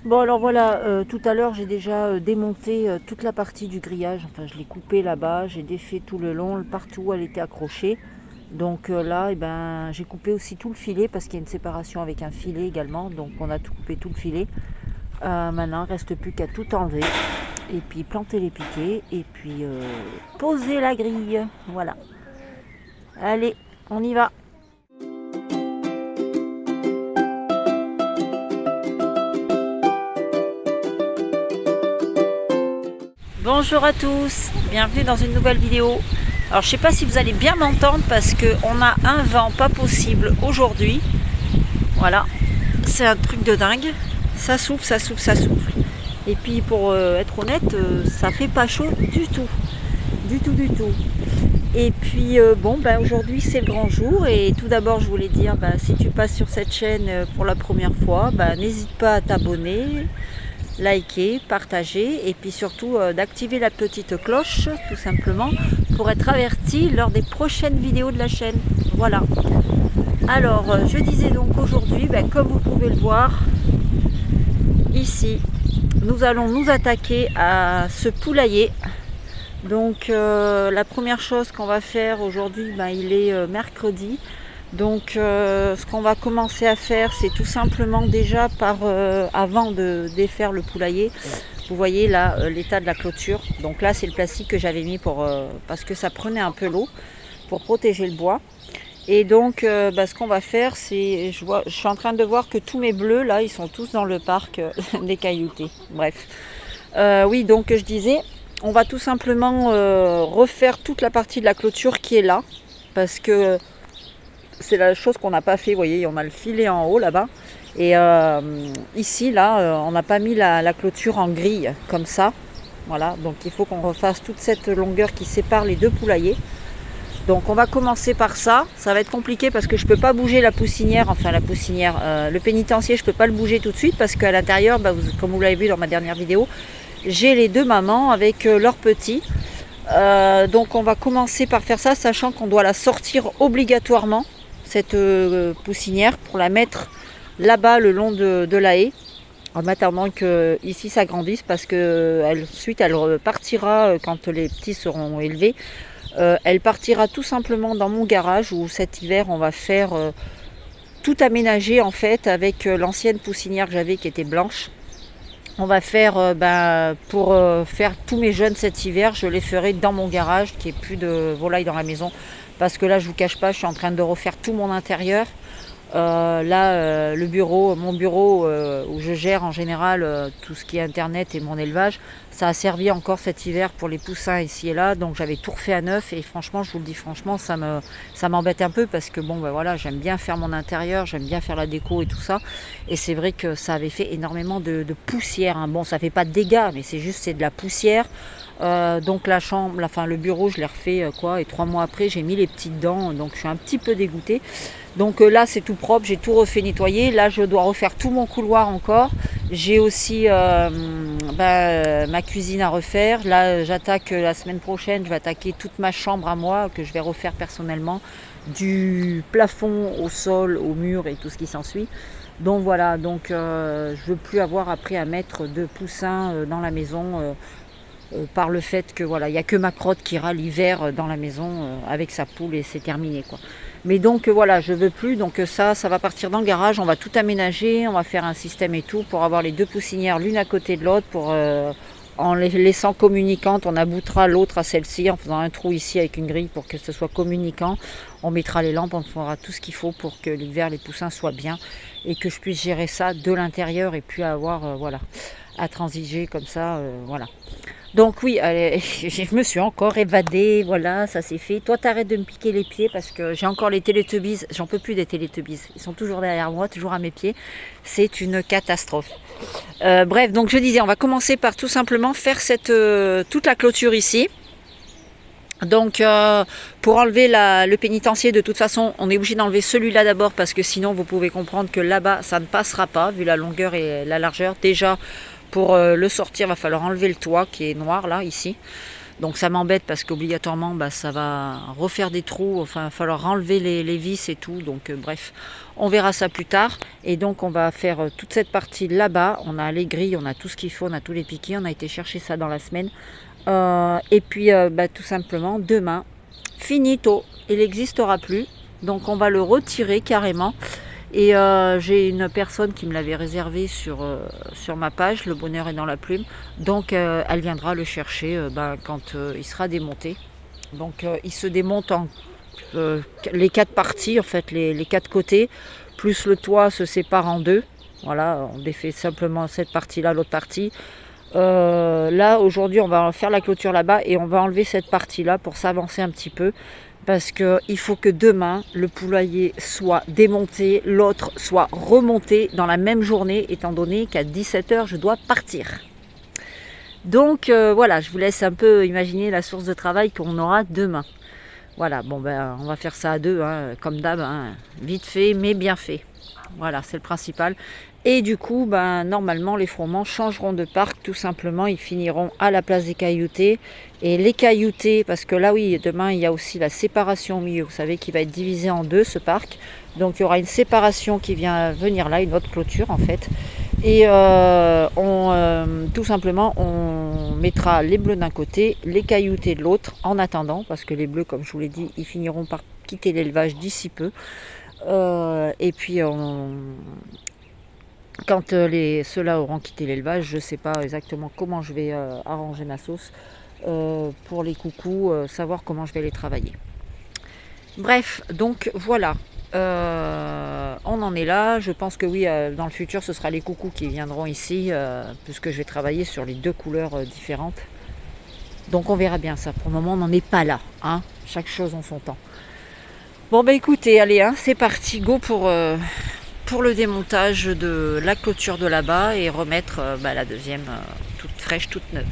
Bon alors voilà, tout à l'heure j'ai déjà démonté toute la partie du grillage, enfin je l'ai coupé là-bas, j'ai défait tout le long, partout où elle était accrochée. Donc là, eh ben, j'ai coupé aussi tout le filet parce qu'il y a une séparation avec un filet également, donc on a tout coupé tout le filet. Maintenant, il ne reste plus qu'à tout enlever et puis planter les piquets et puis poser la grille. Voilà. Allez, on y va. Bonjour à tous, bienvenue dans une nouvelle vidéo. Alors je sais pas si vous allez bien m'entendre parce qu'on a un vent pas possible aujourd'hui. Voilà, c'est un truc de dingue. Ça souffle, ça souffle, ça souffle. Et puis pour être honnête, ça fait pas chaud du tout. Du tout, du tout. Et puis bon, ben, aujourd'hui c'est le grand jour. Et tout d'abord je voulais dire, ben, si tu passes sur cette chaîne pour la première fois, ben, n'hésite pas à t'abonner, liker, partager et puis surtout d'activer la petite cloche tout simplement pour être averti lors des prochaines vidéos de la chaîne. Voilà. Alors je disais donc aujourd'hui, ben, comme vous pouvez le voir ici, nous allons nous attaquer à ce poulailler. Donc la première chose qu'on va faire aujourd'hui, ben, il est mercredi. Donc ce qu'on va commencer à faire, c'est tout simplement déjà avant de défaire le poulailler, vous voyez là l'état de la clôture. Donc là c'est le plastique que j'avais mis parce que ça prenait un peu l'eau pour protéger le bois. Et donc ce qu'on va faire, c'est, je suis en train de voir que tous mes bleus là, ils sont tous dans le parc des cailloutés. Bref, oui, donc je disais, on va tout simplement refaire toute la partie de la clôture qui est là, parce que c'est la chose qu'on n'a pas fait. Vous voyez, on a le filet en haut là-bas. Et ici, là, on n'a pas mis la clôture en grille comme ça. Voilà, donc il faut qu'on refasse toute cette longueur qui sépare les deux poulaillers. Donc on va commencer par ça. Ça va être compliqué parce que je ne peux pas bouger la poussinière. Enfin la poussinière, le pénitencier, je ne peux pas le bouger tout de suite parce qu'à l'intérieur, bah, comme vous l'avez vu dans ma dernière vidéo, j'ai les deux mamans avec leurs petits. Donc on va commencer par faire ça, sachant qu'on doit la sortir obligatoirement, cette poussinière, pour la mettre là-bas le long de la haie, en attendant que ici ça grandisse, parce que ensuite elle repartira quand les petits seront élevés. Elle partira tout simplement dans mon garage où cet hiver on va faire tout aménager en fait avec l'ancienne poussinière que j'avais qui était blanche. On va faire, pour faire tous mes jeunes cet hiver, je les ferai dans mon garage, qu'il n'y ait plus de volailles dans la maison. Parce que là, je ne vous cache pas, je suis en train de refaire tout mon intérieur. Le bureau, mon bureau où je gère en général tout ce qui est internet et mon élevage, ça a servi encore cet hiver pour les poussins ici et là, donc j'avais tout refait à neuf. Et franchement, je vous le dis franchement, ça m'embête un peu parce que bon, ben voilà, j'aime bien faire mon intérieur, j'aime bien faire la déco et tout ça. Et c'est vrai que ça avait fait énormément de poussière, hein. Bon, ça fait pas de dégâts, mais c'est de la poussière. Donc la chambre, enfin le bureau, je l'ai refait et 3 mois après, j'ai mis les petites dents, donc je suis un petit peu dégoûtée. Donc là c'est tout propre, j'ai tout refait nettoyer. Là je dois refaire tout mon couloir encore. J'ai aussi ma cuisine à refaire. Là j'attaque la semaine prochaine, je vais attaquer toute ma chambre à moi que je vais refaire personnellement, du plafond au sol, au mur et tout ce qui s'ensuit. Donc voilà, donc je veux plus avoir après à mettre de poussins dans la maison. Par le fait que voilà, il n'y a que ma crotte qui ira l'hiver dans la maison avec sa poule et c'est terminé quoi. Mais donc voilà, je veux plus, donc ça va partir dans le garage, on va tout aménager, on va faire un système et tout pour avoir les deux poussinières l'une à côté de l'autre, en les laissant communicantes, on aboutira l'autre à celle-ci en faisant un trou ici avec une grille pour que ce soit communicant. On mettra les lampes, on fera tout ce qu'il faut pour que l'hiver les poussins soient bien et que je puisse gérer ça de l'intérieur et puis avoir voilà, à transiger comme ça, voilà. Donc oui, allez, je me suis encore évadée, voilà, ça c'est fait. Toi, t'arrêtes de me piquer les pieds parce que j'ai encore les Teletubbies. J'en peux plus des Teletubbies. Ils sont toujours derrière moi, toujours à mes pieds. C'est une catastrophe. Bref, donc je disais, on va commencer par tout simplement faire toute la clôture ici. Donc pour enlever le pénitencier, de toute façon, on est obligé d'enlever celui-là d'abord parce que sinon, vous pouvez comprendre que là-bas, ça ne passera pas vu la longueur et la largeur. Déjà, pour le sortir, il va falloir enlever le toit qui est noir là, ici. Donc ça m'embête parce qu'obligatoirement bah, ça va refaire des trous, enfin il va falloir enlever les vis et tout, donc bref, on verra ça plus tard. Et donc on va faire toute cette partie là-bas, on a les grilles, on a tout ce qu'il faut, on a tous les piquets, on a été chercher ça dans la semaine. Et puis bah, tout simplement demain, finito, il n'existera plus, donc on va le retirer carrément. Et j'ai une personne qui me l'avait réservé sur ma page, Le Bonheur est dans la plume. Donc elle viendra le chercher quand il sera démonté. Donc il se démonte en les 4 parties, en fait les 4 côtés, plus le toit se sépare en 2. Voilà, on défait simplement cette partie-là, l'autre partie. Là aujourd'hui on va faire la clôture là-bas et on va enlever cette partie-là pour s'avancer un petit peu. Parce qu'il faut que demain, le poulailler soit démonté, l'autre soit remonté dans la même journée, étant donné qu'à 17 h, je dois partir. Donc voilà, je vous laisse un peu imaginer la source de travail qu'on aura demain. Voilà, bon ben on va faire ça à deux, hein, comme d'hab, hein, vite fait, mais bien fait. Voilà, c'est le principal. Et du coup, ben, normalement, les froment changeront de parc, tout simplement. Ils finiront à la place des cailloutés. Et les cailloutés, parce que là, oui, demain, il y a aussi la séparation au milieu. Vous savez qu'il va être divisé en deux, ce parc. Donc, il y aura une séparation qui vient venir là, une autre clôture, en fait. Et tout simplement, on mettra les bleus d'un côté, les cailloutés de l'autre, en attendant. Parce que les bleus, comme je vous l'ai dit, ils finiront par quitter l'élevage d'ici peu. Et puis, quand ceux-là auront quitté l'élevage, je ne sais pas exactement comment je vais arranger ma sauce pour les coucous, savoir comment je vais les travailler. Bref, donc voilà, on en est là. Je pense que oui, dans le futur, ce sera les coucous qui viendront ici, puisque je vais travailler sur les 2 couleurs différentes. Donc on verra bien ça. Pour le moment, on n'en est pas là, hein. Chaque chose en son temps. Bon bah écoutez, allez, hein, c'est parti, go pour le démontage de la clôture de là-bas et remettre la deuxième toute fraîche, toute neuve.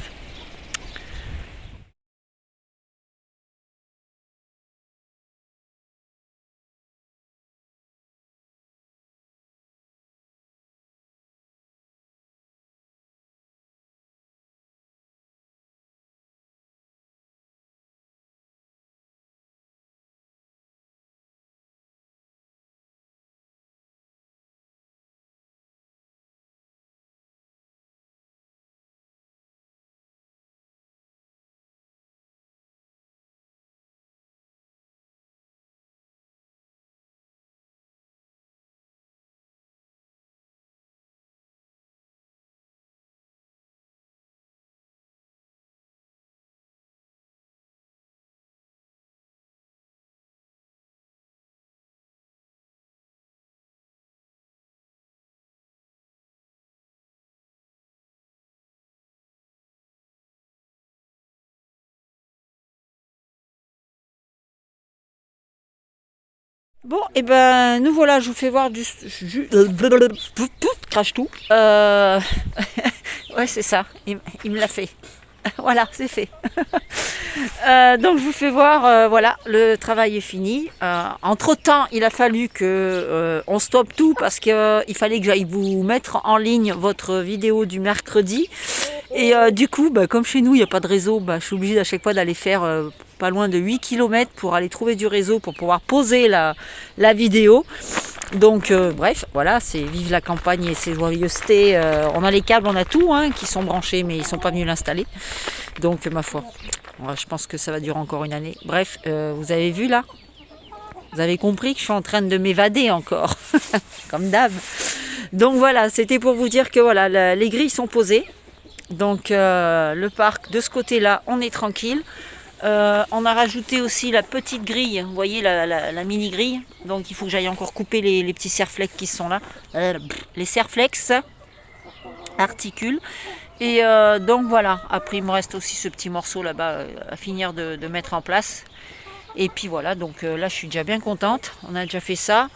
Bon, et ben nous voilà, je vous fais voir crache tout. Ouais, c'est ça, il me l'a fait. Voilà, c'est fait. Donc je vous fais voir, voilà, le travail est fini. Entre temps, il a fallu que on stoppe tout parce qu'il fallait que j'aille vous mettre en ligne votre vidéo du mercredi. Et du coup, comme chez nous, il n'y a pas de réseau, je suis obligée à chaque fois d'aller faire pas loin de 8 km pour aller trouver du réseau pour pouvoir poser la vidéo. Donc bref, voilà, c'est vive la campagne et ses joyeusetés. On a les câbles, on a tout qui sont branchés, mais ils sont pas venus l'installer. Donc ma foi, je pense que ça va durer encore une année. Bref, vous avez vu là? Vous avez compris que je suis en train de m'évader encore, comme d'hab. Donc voilà, c'était pour vous dire que voilà, les grilles sont posées. Donc le parc de ce côté-là, on est tranquille. On a rajouté aussi la petite grille, vous voyez la mini grille. Donc il faut que j'aille encore couper les petits serflex qui sont là. Les serflex articules. Et donc voilà, après il me reste aussi ce petit morceau là-bas à finir de mettre en place. Et puis voilà, donc là je suis déjà bien contente, on a déjà fait ça.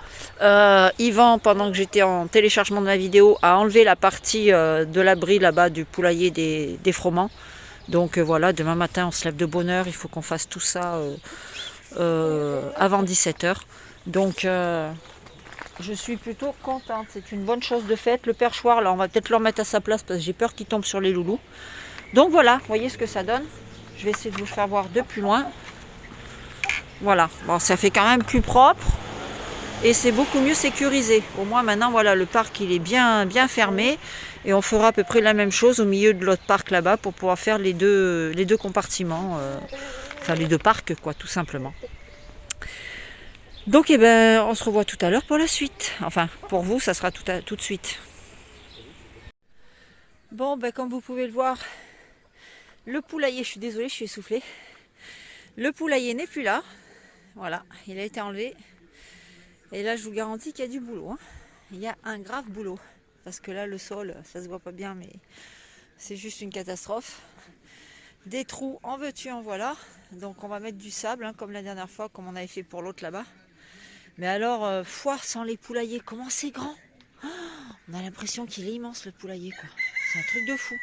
Yvan, pendant que j'étais en téléchargement de ma vidéo, a enlevé la partie de l'abri là-bas du poulailler des froment. Donc voilà, demain matin on se lève de bonne heure, il faut qu'on fasse tout ça avant 17 h. Donc je suis plutôt contente, c'est une bonne chose de fait. Le perchoir là, on va peut-être le remettre à sa place parce que j'ai peur qu'il tombe sur les loulous. Donc voilà, vous voyez ce que ça donne. Je vais essayer de vous faire voir de plus loin. Voilà, bon, ça fait quand même plus propre et c'est beaucoup mieux sécurisé. Au moins maintenant, voilà, le parc il est bien fermé et on fera à peu près la même chose au milieu de l'autre parc là-bas pour pouvoir faire les deux compartiments, enfin les deux parcs quoi, tout simplement. Donc eh ben, on se revoit tout à l'heure pour la suite. Enfin, pour vous, ça sera tout de suite. Bon, ben comme vous pouvez le voir, le poulailler, je suis désolée, je suis essoufflée. Le poulailler n'est plus là. Voilà, il a été enlevé. Et là, je vous garantis qu'il y a du boulot. Hein. Il y a un grave boulot. Parce que là, le sol, ça se voit pas bien, mais c'est juste une catastrophe. Des trous, en veux-tu, en voilà. Donc, on va mettre du sable, hein, comme la dernière fois, comme on avait fait pour l'autre là-bas. Mais alors, foire sans les poulaillers, comment c'est grand! Oh, on a l'impression qu'il est immense, le poulailler, quoi. C'est un truc de fou.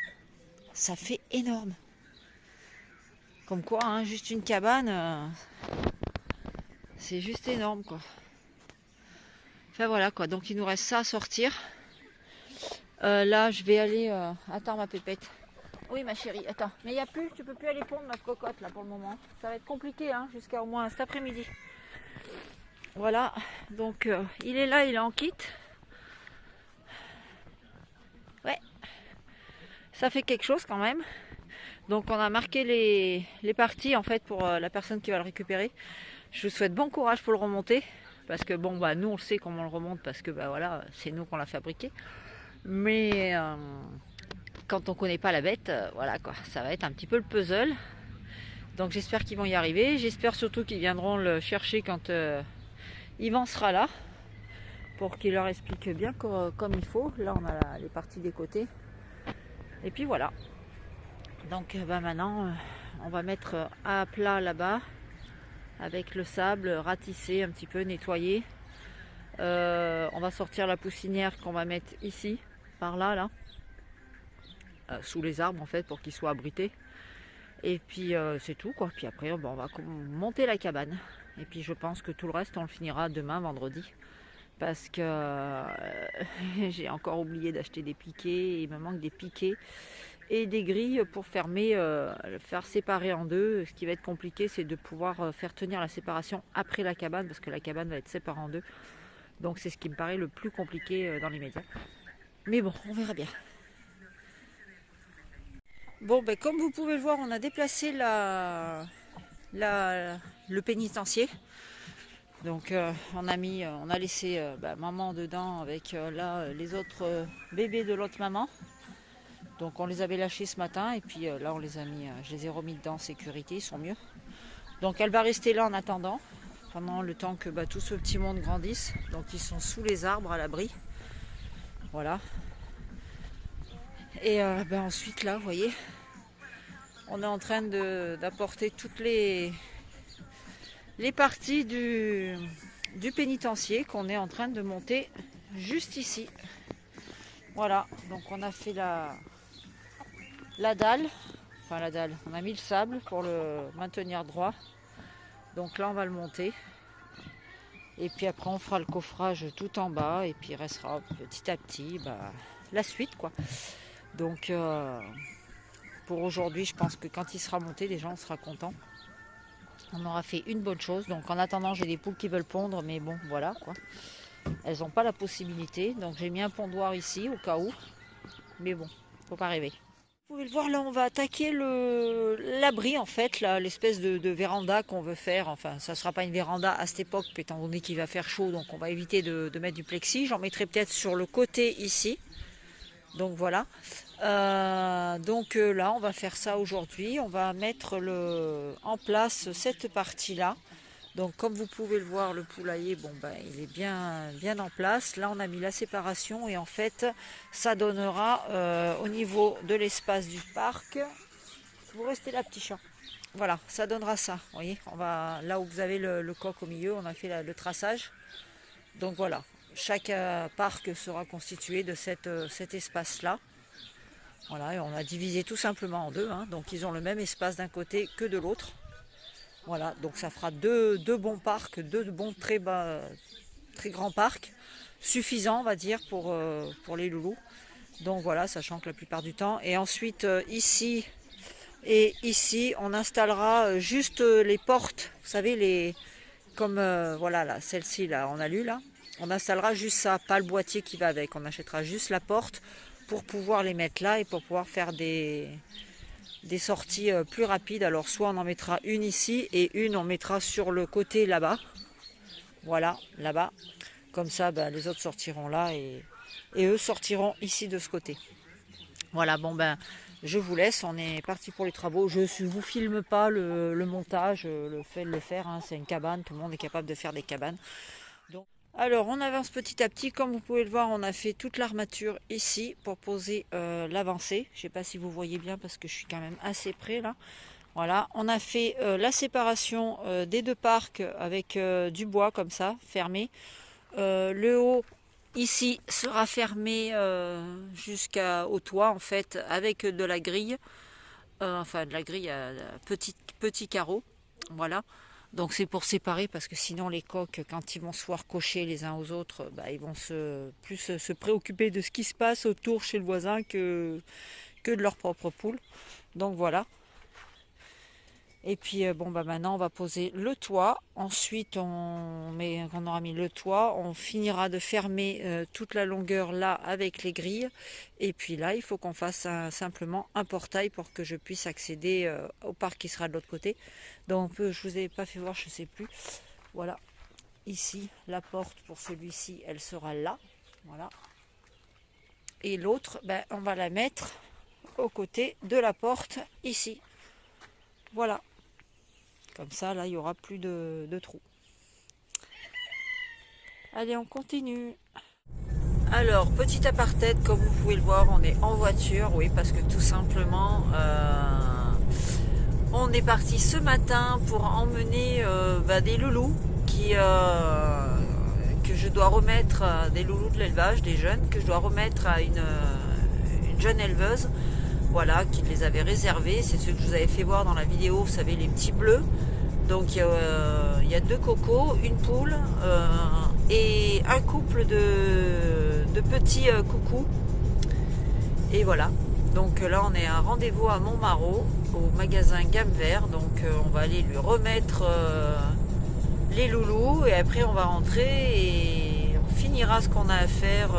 Ça fait énorme. Comme quoi, hein, juste une cabane... c'est juste énorme quoi. Enfin voilà quoi, donc il nous reste ça à sortir. Là je vais aller... Attends ma pépette. Oui ma chérie, attends. Mais il n'y a plus, tu peux plus aller pondre notre cocotte là pour le moment. Ça va être compliqué hein, jusqu'à au moins cet après-midi. Voilà, donc il est là, il est en kit. Ouais, ça fait quelque chose quand même. Donc on a marqué les parties en fait pour la personne qui va le récupérer. Je vous souhaite bon courage pour le remonter. Parce que bon bah nous on le sait comment on le remonte parce que bah voilà c'est nous qu'on l'a fabriqué. Mais quand on connaît pas la bête, voilà quoi, ça va être un petit peu le puzzle. Donc j'espère qu'ils vont y arriver. J'espère surtout qu'ils viendront le chercher quand Yvan sera là. Pour qu'il leur explique bien comme il faut. Là on a les parties des côtés. Et puis voilà. Donc bah maintenant on va mettre à plat là-bas. Avec le sable, ratisser un petit peu, nettoyer. On va sortir la poussinière qu'on va mettre ici, par là, sous les arbres en fait, pour qu'il soit abrité. Et puis c'est tout quoi. Puis après, bon, on va monter la cabane. Et puis je pense que tout le reste, on le finira demain, vendredi. Parce que j'ai encore oublié d'acheter des piquets. Il me manque des piquets et des grilles pour fermer, faire séparer en deux. Ce qui va être compliqué, c'est de pouvoir faire tenir la séparation après la cabane, parce que la cabane va être séparée en deux. Donc c'est ce qui me paraît le plus compliqué dans les médias. Mais bon, on verra bien. Bon, ben, comme vous pouvez le voir, on a déplacé le pénitencier. Donc on a laissé maman dedans avec là les autres bébés de l'autre maman. Donc on les avait lâchés ce matin et puis là on les a mis, je les ai remis dedans en sécurité, ils sont mieux. Donc elle va rester là en attendant, pendant le temps que tout ce petit monde grandisse. Donc ils sont sous les arbres à l'abri. Voilà. Et ensuite là, vous voyez, on est en train d'apporter toutes les parties du pénitencier qu'on est en train de monter juste ici. Voilà, donc on a fait la dalle, enfin la dalle, on a mis le sable pour le maintenir droit. Donc là on va le monter. Et puis après on fera le coffrage tout en bas et puis il restera petit à petit la suite quoi. Donc pour aujourd'hui je pense que quand il sera monté les gens seront contents. On aura fait une bonne chose. Donc en attendant j'ai des poules qui veulent pondre mais bon voilà quoi. Elles n'ont pas la possibilité. Donc j'ai mis un pondoir ici au cas où. Mais bon, faut pas rêver. Vous pouvez le voir là, on va attaquer l'abri en fait, l'espèce de véranda qu'on veut faire. Enfin, ça ne sera pas une véranda à cette époque, étant donné qu'il va faire chaud, donc on va éviter de mettre du plexi. J'en mettrai peut-être sur le côté ici. Donc voilà. Là, on va faire ça aujourd'hui. On va mettre en place cette partie-là. Donc comme vous pouvez le voir, le poulailler, il est bien en place. Là, on a mis la séparation et en fait, ça donnera au niveau de l'espace du parc. Vous restez là, petit chat. Voilà, ça donnera ça. Vous voyez, là où vous avez le coq au milieu, on a fait le traçage. Donc voilà, chaque parc sera constitué de cet espace-là. Voilà, et on a divisé tout simplement en deux. Donc ils ont le même espace d'un côté que de l'autre. Voilà, donc ça fera deux bons parcs, deux bons très grands parcs, suffisants on va dire pour les loulous. Donc voilà, sachant que la plupart du temps. Et ensuite ici, Et ici, on installera juste les portes, vous savez, comme voilà, là, celle-ci, là, on a lu là. On installera juste ça, pas le boîtier qui va avec. On achètera juste la porte pour pouvoir les mettre là et pour pouvoir faire des sorties plus rapides. Alors soit on en mettra une ici et une on mettra sur le côté là-bas. Voilà, là-bas. Comme ça, ben, les autres sortiront là et eux sortiront ici de ce côté. Voilà, bon ben, je vous laisse, on est parti pour les travaux. Je ne vous filme pas le montage, le fait de le faire, hein, c'est une cabane, tout le monde est capable de faire des cabanes. Donc, alors, on avance petit à petit, comme vous pouvez le voir, on a fait toute l'armature ici pour poser l'avancée. Je ne sais pas si vous voyez bien parce que je suis quand même assez près là. Voilà, on a fait la séparation des deux parcs avec du bois comme ça, fermé. Le haut ici sera fermé jusqu'au toit en fait avec de la grille, enfin de la grille à petit carreau, voilà. Donc c'est pour séparer parce que sinon les coqs quand ils vont se voir cocher les uns aux autres, bah, ils vont plus se préoccuper de ce qui se passe autour chez le voisin que de leur propre poule. Donc voilà. Et puis bon bah maintenant on va poser le toit. Ensuite quand on aura mis le toit, on finira de fermer toute la longueur là avec les grilles. Et puis là il faut qu'on fasse simplement un portail pour que je puisse accéder au parc qui sera de l'autre côté. Donc je vous ai pas fait voir, je sais plus. Voilà. Ici la porte pour celui-ci elle sera là. Voilà. Et l'autre ben, on va la mettre au côté de la porte ici. Voilà. Comme ça, là, il n'y aura plus de trous. Allez, on continue. Alors, petit aparté, comme vous pouvez le voir, on est en voiture. Oui, parce que tout simplement, on est parti ce matin pour emmener des loulous que je dois remettre, des loulous de l'élevage, des jeunes, que je dois remettre à une jeune éleveuse. Voilà, qui les avait réservés. C'est ceux que je vous avais fait voir dans la vidéo, vous savez, les petits bleus. Donc il y a deux cocos, une poule et un couple de petits coucous. Et voilà. Donc là on est à rendez-vous à Montmarault, au magasin Gamme Vert. Donc on va aller lui remettre les loulous et après on va rentrer et on finira ce qu'on a à faire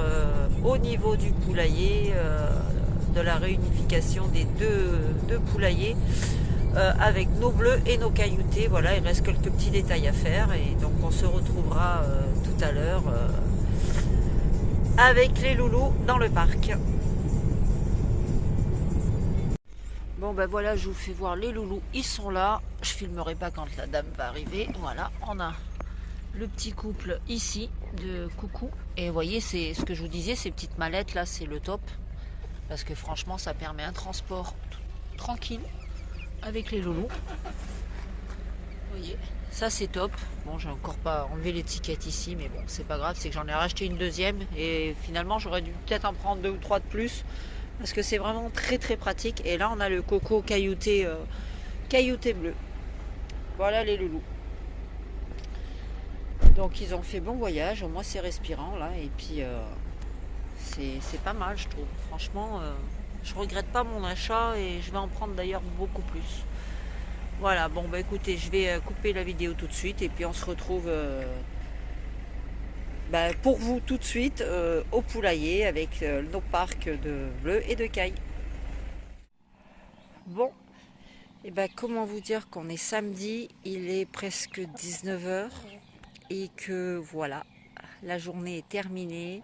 au niveau du poulailler, de la réunification des deux poulaillers. Avec nos bleus et nos cailloutés. Voilà, il reste quelques petits détails à faire et donc on se retrouvera tout à l'heure avec les loulous dans le parc. Bon ben voilà, je vous fais voir les loulous, ils sont là. Je filmerai pas quand la dame va arriver. Voilà, on a le petit couple ici de coucou. Et vous voyez, c'est ce que je vous disais, ces petites mallettes là, c'est le top. Parce que franchement, ça permet un transport tranquille avec les loulous. Vous voyez, ça c'est top. Bon, j'ai encore pas enlevé l'étiquette ici, mais bon, c'est pas grave, c'est que j'en ai racheté une deuxième et finalement j'aurais dû peut-être en prendre 2 ou 3 de plus parce que c'est vraiment très très pratique. Et là on a le coco caillouté bleu. Voilà les loulous. Donc ils ont fait bon voyage, au moins c'est respirant là et puis c'est pas mal je trouve. Franchement, je regrette pas mon achat et je vais en prendre d'ailleurs beaucoup plus. Voilà, bon bah écoutez, je vais couper la vidéo tout de suite et puis on se retrouve pour vous tout de suite au poulailler avec nos parcs de bleu et de caille. Bon, et comment vous dire qu'on est samedi, il est presque 19 h et que voilà, la journée est terminée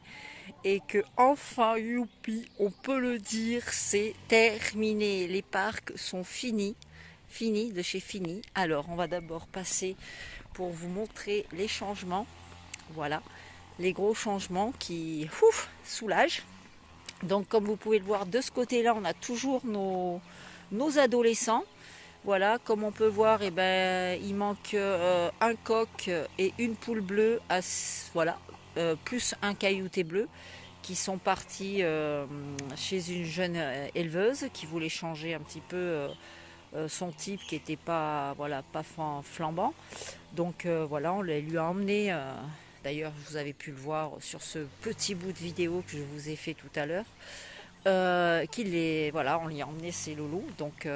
et que enfin, youpi, on peut le dire, c'est terminé. Les parcs sont finis. Fini de chez Fini. Alors on va d'abord passer pour vous montrer les changements. Voilà, les gros changements qui soulagent. Donc comme vous pouvez le voir de ce côté là, on a toujours nos adolescents. Voilà, comme on peut voir, il manque un coq et une poule bleue, voilà, plus un caillouté bleu qui sont partis chez une jeune éleveuse qui voulait changer un petit peu son type qui n'était pas, voilà, pas flambant. Donc voilà, on lui a emmené, d'ailleurs vous avez pu le voir sur ce petit bout de vidéo que je vous ai fait tout à l'heure. voilà, on lui a emmené ses loulous, donc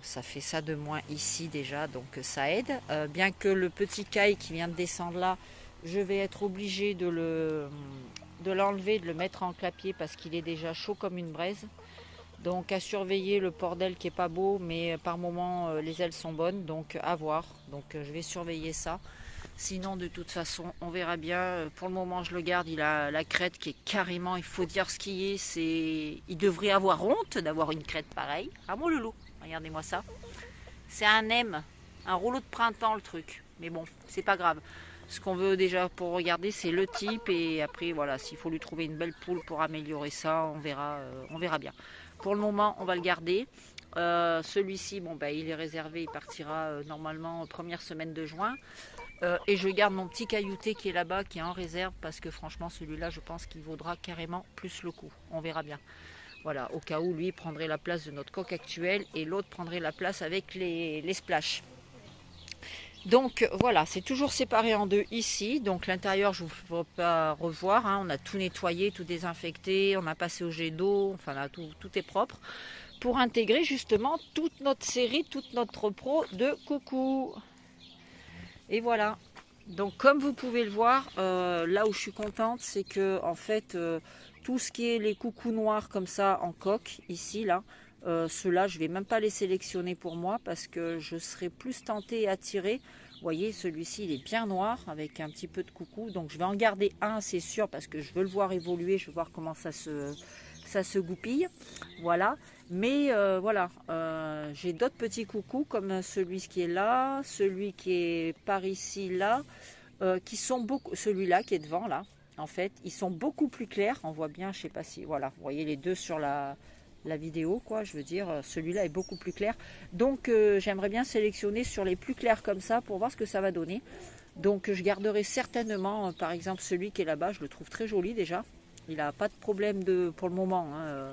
ça fait ça de moins ici déjà, donc ça aide. Bien que le petit caille qui vient de descendre là, je vais être obligée de l'enlever, de le mettre en clapier parce qu'il est déjà chaud comme une braise. Donc à surveiller le port d'aile qui est pas beau, mais par moment les ailes sont bonnes, donc à voir. Donc je vais surveiller ça. Sinon de toute façon on verra bien. Pour le moment je le garde, il a la crête qui est carrément, il faut dire ce qui est, il devrait avoir honte d'avoir une crête pareille. Ah mon loulou, regardez-moi ça. C'est un M, un rouleau de printemps le truc. Mais bon, c'est pas grave. Ce qu'on veut déjà pour regarder, c'est le type. Et après, voilà, s'il faut lui trouver une belle poule pour améliorer ça, on verra bien. Pour le moment, on va le garder. Celui-ci, bon, bah, il est réservé. Il partira normalement première semaine de juin. Et je garde mon petit caillouté qui est là-bas, qui est en réserve. Parce que franchement, celui-là, je pense qu'il vaudra carrément plus le coup. On verra bien. Voilà, au cas où lui prendrait la place de notre coq actuel et l'autre prendrait la place avec les splashs. Donc voilà, c'est toujours séparé en deux ici. Donc l'intérieur, je ne vous ferai pas revoir. Hein. On a tout nettoyé, tout désinfecté, on a passé au jet d'eau, enfin là, tout est propre. Pour intégrer justement toute notre série, toute notre pro de coucou. Et voilà. Donc comme vous pouvez le voir, là où je suis contente, c'est que en fait, tout ce qui est les coucous noirs comme ça en coque, ici, là, ceux-là, je ne vais même pas les sélectionner pour moi parce que je serai plus tentée et attirée. Vous voyez, celui-ci, il est bien noir avec un petit peu de coucou. Donc, je vais en garder un, c'est sûr, parce que je veux le voir évoluer. Je veux voir comment ça se goupille. Voilà. Mais voilà, j'ai d'autres petits coucous comme celui qui est là, celui qui est par ici, là, qui sont beaucoup... Celui-là qui est devant, là, en fait, ils sont beaucoup plus clairs. On voit bien, je sais pas si... Voilà, vous voyez les deux sur la vidéo, quoi, je veux dire, celui-là est beaucoup plus clair. Donc, j'aimerais bien sélectionner sur les plus clairs comme ça pour voir ce que ça va donner. Donc, je garderai certainement, par exemple, celui qui est là-bas, je le trouve très joli déjà. Il n'a pas de problème pour le moment, hein,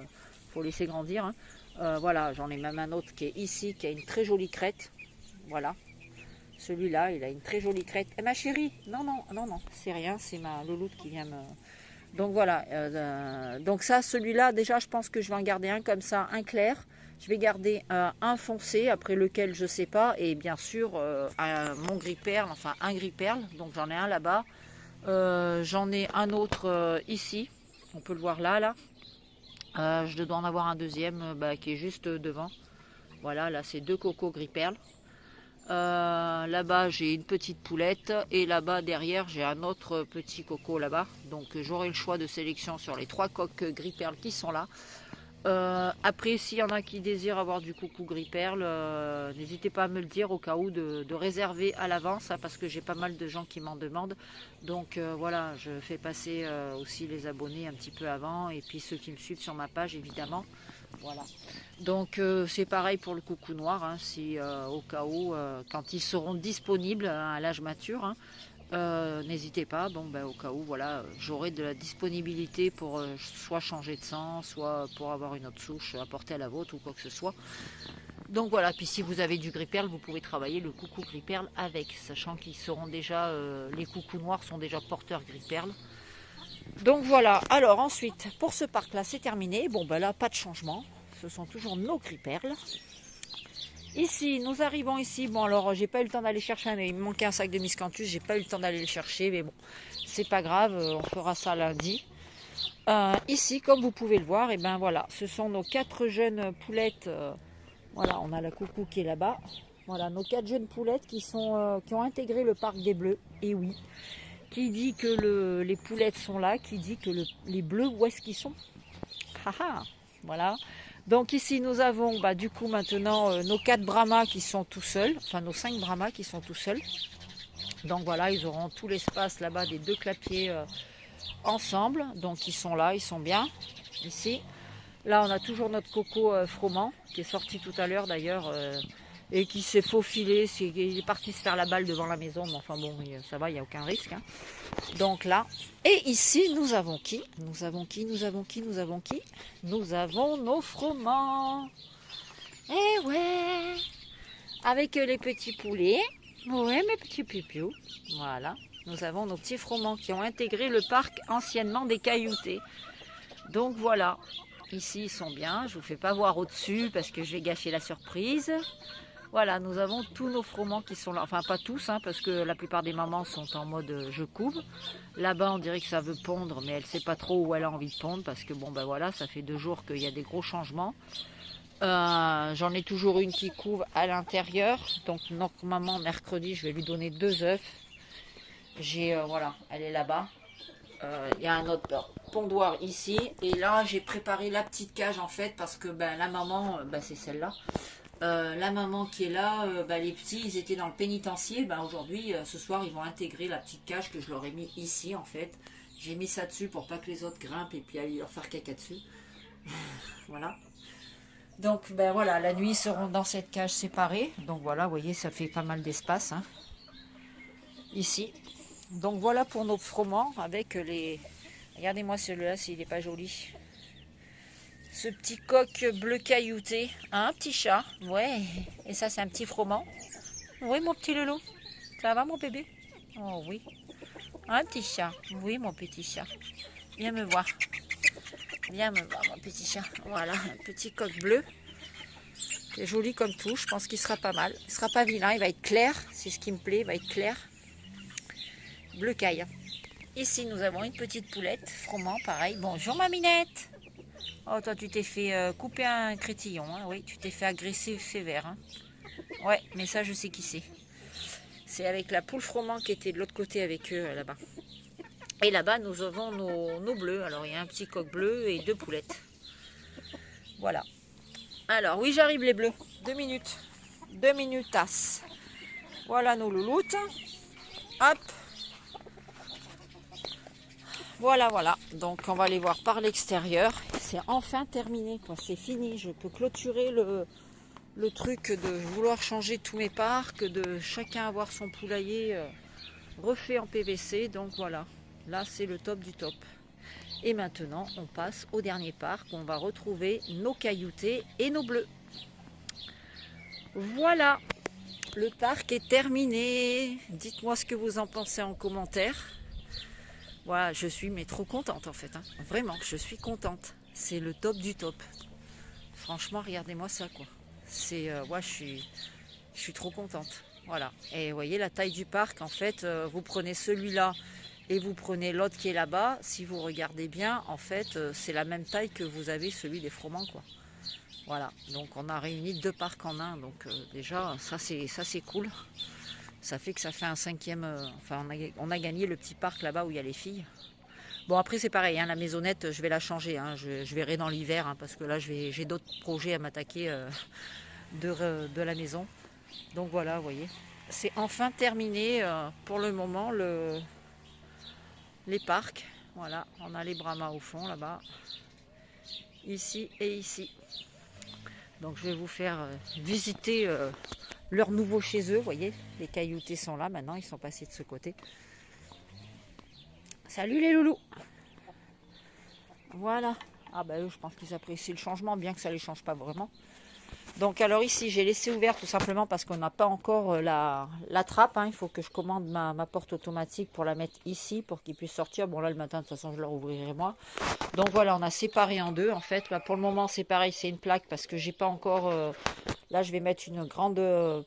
faut laisser grandir. Hein. Voilà, j'en ai même un autre qui est ici, qui a une très jolie crête. Voilà. Celui-là, il a une très jolie crête. Eh, ma chérie, non, non, non, non, c'est rien, c'est ma louloute qui vient me... Donc voilà, donc ça, celui-là, déjà, je pense que je vais en garder un comme ça, un clair. Je vais garder un foncé, après lequel je sais pas. Et bien sûr, mon gris perle, enfin un gris perle. Donc j'en ai un là-bas. J'en ai un autre ici. On peut le voir là. Je dois en avoir un deuxième qui est juste devant. Voilà, là, c'est deux cocos gris perle. Là-bas j'ai une petite poulette et là-bas derrière j'ai un autre petit coco là-bas, donc j'aurai le choix de sélection sur les trois coques gris perle qui sont là. Après, s'il y en a qui désirent avoir du coucou gris perle, n'hésitez pas à me le dire au cas où de réserver à l'avance, hein, parce que j'ai pas mal de gens qui m'en demandent. Donc voilà, je fais passer aussi les abonnés un petit peu avant et puis ceux qui me suivent sur ma page évidemment. Voilà. Donc c'est pareil pour le coucou noir, hein, si au cas où, quand ils seront disponibles hein, à l'âge mature, hein, n'hésitez pas, bon, au cas où voilà, j'aurai de la disponibilité pour soit changer de sang, soit pour avoir une autre souche apportée à la vôtre ou quoi que ce soit. Donc voilà, puis si vous avez du gris perle, vous pouvez travailler le coucou gris perle avec, sachant qu'ils seront déjà, les coucous noirs sont déjà porteurs gris perle. Donc voilà, alors ensuite, pour ce parc là, c'est terminé. Bon là, pas de changement, ce sont toujours nos gris perles. Ici, nous arrivons ici. Bon, alors, j'ai pas eu le temps d'aller chercher, mais il me manquait un sac de miscanthus. J'ai pas eu le temps d'aller le chercher, mais bon, c'est pas grave. On fera ça lundi. Ici, comme vous pouvez le voir, et ben voilà, ce sont nos 4 jeunes poulettes. Voilà, on a la coucou qui est là-bas. Voilà, nos 4 jeunes poulettes qui ont intégré le parc des bleus. Et oui, qui dit que les poulettes sont là, qui dit que les bleus, où est-ce qu'ils sont? Haha, voilà. Donc ici nous avons du coup maintenant nos 4 brahmas qui sont tout seuls, enfin nos 5 brahmas qui sont tout seuls. Donc voilà, ils auront tout l'espace là-bas des 2 clapiers ensemble. Donc ils sont là, ils sont bien ici. Là on a toujours notre coco Froment qui est sorti tout à l'heure d'ailleurs et qui s'est faufilé. Il est parti se faire la balle devant la maison, mais enfin bon, ça va, il n'y a aucun risque. Hein. Donc là, et ici nous avons qui? Nous avons qui? Nous avons qui? Nous avons qui? Nous avons nos Froments. Eh ouais, avec les petits poulets. Ouais, mes petits pupious. Voilà, nous avons nos petits Froments qui ont intégré le parc anciennement des Cailloutés. Donc voilà. ici ils sont bien. Je vous fais pas voir au-dessus parce que je vais gâcher la surprise. Voilà, nous avons tous nos froment qui sont là. Enfin, pas tous, hein, parce que la plupart des mamans sont en mode je couve. Là-bas, on dirait que ça veut pondre, mais elle sait pas trop où elle a envie de pondre parce que bon, ben voilà, ça fait 2 jours qu'il y a des gros changements. J'en ai toujours une qui couve à l'intérieur. Donc, normalement, mercredi, je vais lui donner 2 œufs. Voilà, elle est là-bas. Il y a un autre pondoir ici. Et là, j'ai préparé la petite cage en fait parce que ben, la maman, c'est celle-là. La maman qui est là, les petits, ils étaient dans le pénitencier. Aujourd'hui, ce soir, ils vont intégrer la petite cage que je leur ai mis ici, en fait. J'ai mis ça dessus pour pas que les autres grimpent et puis aller leur faire caca dessus. Voilà. Donc, voilà, la nuit, ils seront dans cette cage séparée. Donc, voilà, vous voyez, ça fait pas mal d'espace, hein, ici. Donc, voilà pour nos froment avec les... Regardez-moi celui-là, s'il n'est pas joli. Ce petit coq bleu caillouté, un petit chat, ouais, et ça c'est un petit froment. Oui mon petit loulou, ça va mon bébé? Oh oui, un petit chat, oui mon petit chat. Viens me voir mon petit chat. Voilà, un petit coq bleu, qui est joli comme tout, je pense qu'il sera pas mal. Il sera pas vilain, il va être clair, c'est ce qui me plaît, il va être clair. Bleu caille. Ici nous avons une petite poulette, froment pareil. Bonjour ma minette. Oh, toi, tu t'es fait couper un crétillon, hein? Oui, tu t'es fait agresser sévère. Hein? Ouais, mais ça, je sais qui c'est. C'est avec la poule froment qui était de l'autre côté avec eux, là-bas. Et là-bas, nous avons nos bleus. Alors, il y a un petit coq bleu et 2 poulettes. Voilà. Alors, oui, j'arrive les bleus. 2 minutes. 2 minutes tasse. Voilà nos louloutes. Hop. Voilà, voilà. Donc, on va les voir par l'extérieur. C'est enfin terminé, quoi. C'est fini. Je peux clôturer le truc de vouloir changer tous mes parcs, de chacun avoir son poulailler refait en PVC. Donc, voilà. Là, c'est le top du top. Et maintenant, on passe au dernier parc. On va retrouver nos cailloutés et nos bleus. Voilà. Le parc est terminé. Dites-moi ce que vous en pensez en commentaire. Voilà, je suis mais trop contente en fait, hein. Vraiment, je suis contente. C'est le top du top. Franchement, regardez-moi ça quoi. C'est, je suis trop contente. Voilà. Et vous voyez la taille du parc. En fait, vous prenez celui-là et vous prenez l'autre qui est là-bas. Si vous regardez bien, en fait, c'est la même taille que vous avez celui des froments quoi. Voilà. Donc on a réuni 2 parcs en un. Donc déjà, ça c'est cool. Ça fait que ça fait un 5e... on a gagné le petit parc là-bas où il y a les filles. Bon, après, c'est pareil. Hein, la maisonnette, je vais la changer. Hein, je verrai dans l'hiver. Hein, parce que là, j'ai d'autres projets à m'attaquer de la maison. Donc voilà, vous voyez. C'est enfin terminé pour le moment les parcs. Voilà, on a les Brahmas au fond là-bas. Ici et ici. Donc, je vais vous faire visiter... leur nouveau chez eux, vous voyez, les cailloutés sont là maintenant, ils sont passés de ce côté. Salut les loulous. Voilà. Ah eux, je pense qu'ils apprécient le changement, bien que ça ne les change pas vraiment. Donc alors ici, j'ai laissé ouvert tout simplement parce qu'on n'a pas encore la trappe. Hein. Il faut que je commande ma porte automatique pour la mettre ici, pour qu'ils puissent sortir. Bon là, le matin, de toute façon, je leur ouvrirai moi. Donc voilà, on a séparé en 2 en fait. Là, pour le moment, c'est pareil, c'est une plaque parce que j'ai pas encore... Là, je vais mettre une grande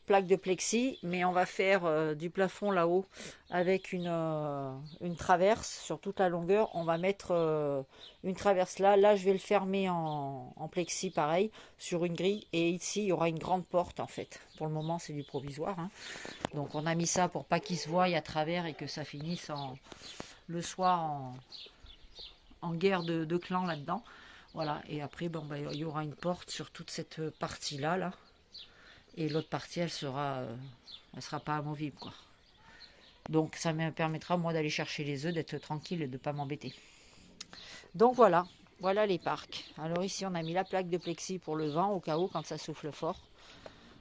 plaque de plexi, mais on va faire du plafond là-haut avec une traverse sur toute la longueur. On va mettre une traverse là. Là, je vais le fermer en plexi, pareil, sur une grille. Et ici, il y aura une grande porte, en fait. Pour le moment, c'est du provisoire. Hein. Donc, on a mis ça pour pas qu'il se voie à travers et que ça finisse le soir en guerre de clans là-dedans. Voilà. Et après, il y aura une porte sur toute cette partie-là, là. Et l'autre partie, elle sera pas amovible, quoi. Donc, ça me permettra, moi, d'aller chercher les œufs, d'être tranquille et de ne pas m'embêter. Donc, voilà. Voilà les parcs. Alors, ici, on a mis la plaque de plexi pour le vent, au cas où, quand ça souffle fort.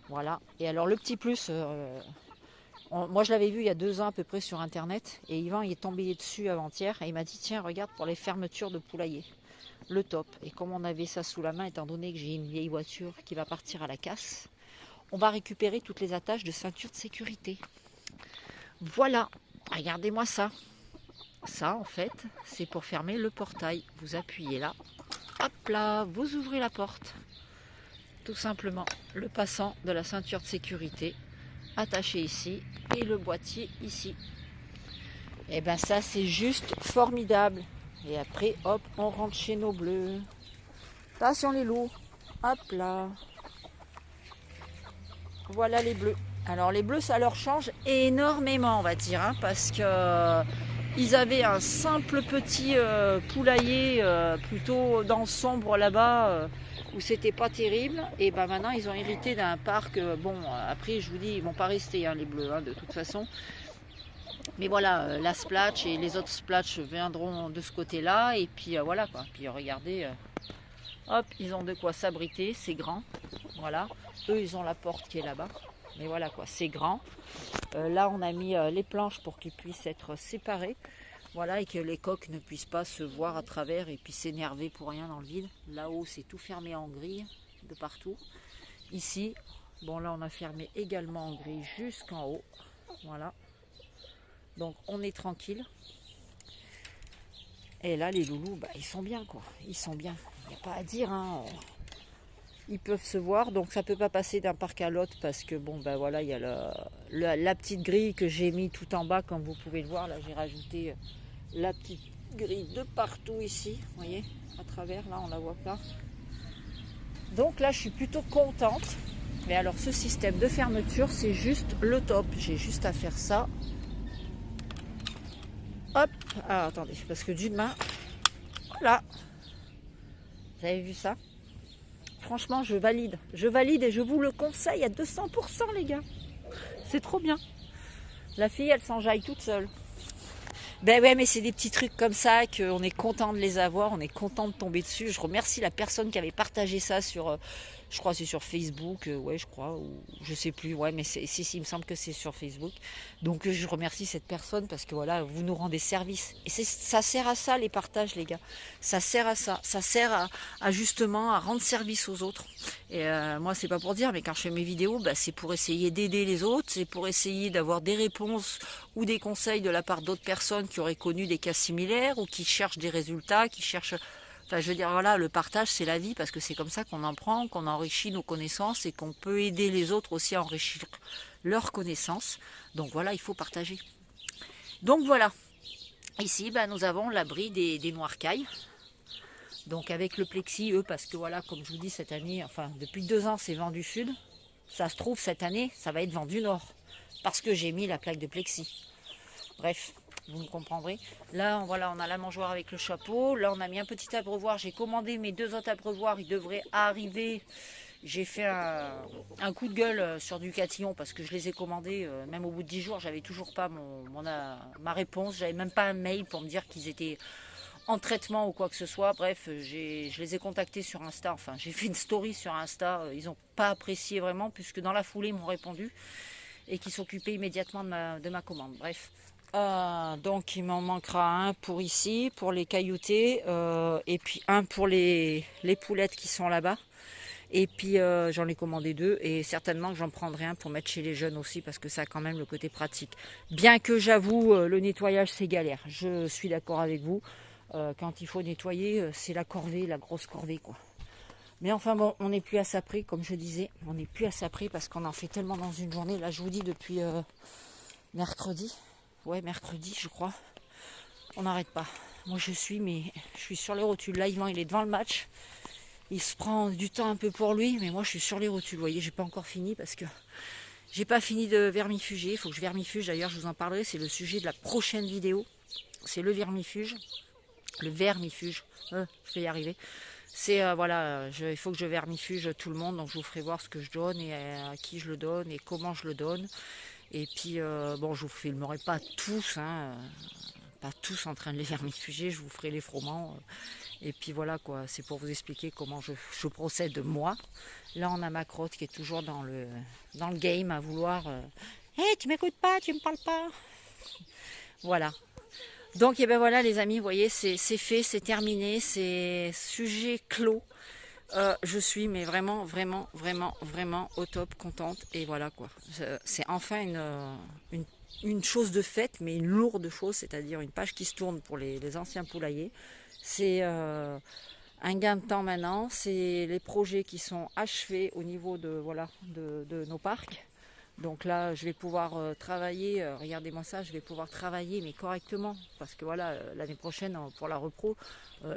Voilà. Et alors, le petit plus... moi, je l'avais vu il y a 2 ans, à peu près, sur Internet. Et Yvan, il est tombé dessus avant-hier. Et il m'a dit, tiens, regarde, pour les fermetures de poulailler. Le top. Et comme on avait ça sous la main, étant donné que j'ai une vieille voiture qui va partir à la casse... On va récupérer toutes les attaches de ceinture de sécurité. Voilà, regardez-moi ça. Ça, en fait, c'est pour fermer le portail. Vous appuyez là. hop là, vous ouvrez la porte. Tout simplement, le passant de la ceinture de sécurité attaché ici et le boîtier ici. Et ben ça c'est juste formidable. Et après hop, on rentre chez nos bleus. Attention les loups. Hop là. Voilà les bleus. Alors les bleus ça leur change énormément on va dire, hein, parce que ils avaient un simple petit poulailler plutôt dans le sombre là-bas où c'était pas terrible. Et ben maintenant ils ont hérité d'un parc. Bon après je vous dis ils vont pas rester hein, les bleus hein, de toute façon. Mais voilà la splatch et les autres splatch viendront de ce côté-là et puis voilà quoi. Puis regardez, hop ils ont de quoi s'abriter, c'est grand. Voilà, eux ils ont la porte qui est là-bas. Mais voilà quoi, c'est grand. Là on a mis les planches pour qu'ils puissent être séparés. Voilà, et que les coqs ne puissent pas se voir à travers et puis s'énerver pour rien dans le vide. Là-haut c'est tout fermé en grille de partout. Ici, bon là on a fermé également en grille jusqu'en haut. Voilà. Donc on est tranquille. Et là les loulous, bah, ils sont bien quoi. Ils sont bien. Il n'y a pas à dire hein. Ils peuvent se voir, donc ça ne peut pas passer d'un parc à l'autre parce que bon ben voilà, il y a la petite grille que j'ai mis tout en bas comme vous pouvez le voir. Là j'ai rajouté la petite grille de partout ici, vous voyez, à travers, là on la voit pas. Donc là je suis plutôt contente. Mais alors ce système de fermeture c'est juste le top. J'ai juste à faire ça. Hop, alors attendez, parce que d'une main, voilà. Vous avez vu ça? Franchement, je valide et je vous le conseille à 200% les gars. C'est trop bien. La fille, elle s'enjaille toute seule. Ben ouais, mais c'est des petits trucs comme ça qu'on est content de les avoir, on est content de tomber dessus. Je remercie la personne qui avait partagé ça sur, je crois c'est sur Facebook, ouais je crois, ou je sais plus, ouais mais si, il me semble que c'est sur Facebook. Donc je remercie cette personne parce que voilà, vous nous rendez service. Et ça sert à ça les partages les gars, ça sert à ça, ça sert à justement à rendre service aux autres. Et moi c'est pas pour dire, mais quand je fais mes vidéos, bah, c'est pour essayer d'aider les autres, c'est pour essayer d'avoir des réponses ou des conseils de la part d'autres personnes qui auraient connu des cas similaires ou qui cherchent des résultats, qui cherchent... Enfin, je veux dire, voilà, le partage, c'est la vie parce que c'est comme ça qu'on en prend, qu'on enrichit nos connaissances et qu'on peut aider les autres aussi à enrichir leurs connaissances. Donc voilà, il faut partager. Donc voilà, ici, ben, nous avons l'abri des noircailles. Donc avec le plexi, eux, parce que voilà, comme je vous dis, cette année, enfin, depuis 2 ans, c'est vent du sud. Ça se trouve, cette année, ça va être vent du nord. Parce que j'ai mis la plaque de plexi. Bref, vous me comprendrez. Là, voilà, on a la mangeoire avec le chapeau. Là, on a mis un petit abreuvoir. J'ai commandé mes 2 autres abreuvoirs. Ils devraient arriver. J'ai fait un coup de gueule sur Ducatillon parce que je les ai commandés. Même au bout de 10 jours, j'avais toujours pas ma réponse. J'avais même pas un mail pour me dire qu'ils étaient en traitement ou quoi que ce soit. Bref, je les ai contactés sur Insta. Enfin, j'ai fait une story sur Insta. Ils n'ont pas apprécié vraiment puisque dans la foulée, ils m'ont répondu et qui s'occupaient immédiatement de ma commande. Bref. Donc il m'en manquera un pour ici, pour les cailloutés, et puis un pour les poulettes qui sont là-bas. Et puis j'en ai commandé 2 et certainement que j'en prendrai un pour mettre chez les jeunes aussi parce que ça a quand même le côté pratique. Bien que j'avoue, le nettoyage c'est galère. Je suis d'accord avec vous. Quand il faut nettoyer, c'est la corvée, la grosse corvée quoi. Mais enfin bon, on n'est plus à ça près, comme je disais. On n'est plus à ça près parce qu'on en fait tellement dans une journée. Là je vous dis depuis mercredi. Ouais, mercredi, je crois. On n'arrête pas. Moi, je suis sur les rotules. Là, Yvan, il est devant le match. Il se prend du temps un peu pour lui, mais moi, je suis sur les rotules. Vous voyez, j'ai pas encore fini parce que j'ai pas fini de vermifuger. Il faut que je vermifuge. D'ailleurs, je vous en parlerai. C'est le sujet de la prochaine vidéo. C'est le vermifuge. Le vermifuge. Je vais y arriver. C'est, voilà, il faut que je vermifuge tout le monde. Donc, je vous ferai voir ce que je donne et à qui je le donne et comment je le donne. Et puis, bon, je vous filmerai pas tous, hein, pas tous en train de les vermifuger, je vous ferai les frôments. Et puis voilà, quoi, c'est pour vous expliquer comment je procède moi. Là, on a ma crotte qui est toujours dans le game à vouloir... Hey, tu m'écoutes pas, tu me parles pas. Voilà. Donc, et ben voilà, les amis, vous voyez, c'est fait, c'est terminé, c'est sujet clos. Je suis mais vraiment au top, contente et voilà quoi. C'est enfin une chose de faite, mais une lourde chose, c'est-à-dire une page qui se tourne pour les anciens poulaillers. C'est un gain de temps maintenant. C'est les projets qui sont achevés au niveau de, voilà, de nos parcs. Donc là, je vais pouvoir travailler, regardez-moi ça, je vais pouvoir travailler, mais correctement. Parce que voilà, l'année prochaine, pour la repro,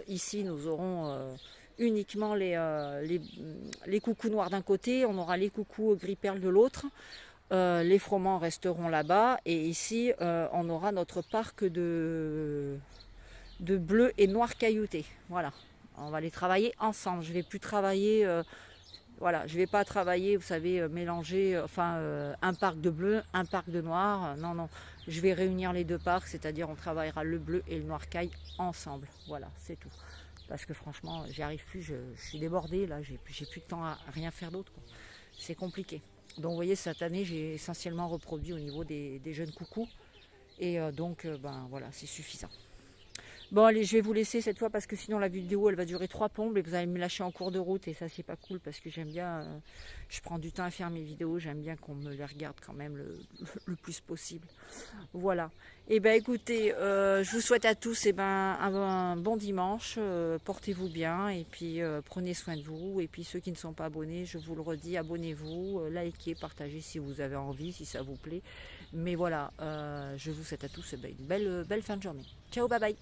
ici, nous aurons uniquement les coucous noirs d'un côté, on aura les coucous gris perle de l'autre. Les froment resteront là-bas. Et ici, on aura notre parc de bleu et noir caillouté. Voilà, on va les travailler ensemble. Je vais plus travailler... voilà, je vais pas travailler, vous savez, mélanger, un parc de bleu, un parc de noir. Non, non, je vais réunir les deux parcs, c'est-à-dire on travaillera le bleu et le noir caille ensemble. Voilà, c'est tout. Parce que franchement, j'y arrive plus, je suis débordée, là, j'ai plus de temps à rien faire d'autre. C'est compliqué. Donc vous voyez, cette année, j'ai essentiellement reproduit au niveau des jeunes coucous. Et donc, ben voilà, c'est suffisant. Bon allez, je vais vous laisser cette fois parce que sinon la vidéo elle va durer 3 plombes et vous allez me lâcher en cours de route et ça c'est pas cool parce que j'aime bien, je prends du temps à faire mes vidéos, j'aime bien qu'on me les regarde quand même le plus possible. Voilà. Et ben écoutez, je vous souhaite à tous un bon dimanche, portez-vous bien et puis prenez soin de vous et puis ceux qui ne sont pas abonnés, je vous le redis, abonnez-vous, likez, partagez si vous avez envie, si ça vous plaît. Mais voilà, je vous souhaite à tous une belle fin de journée. Ciao, bye bye.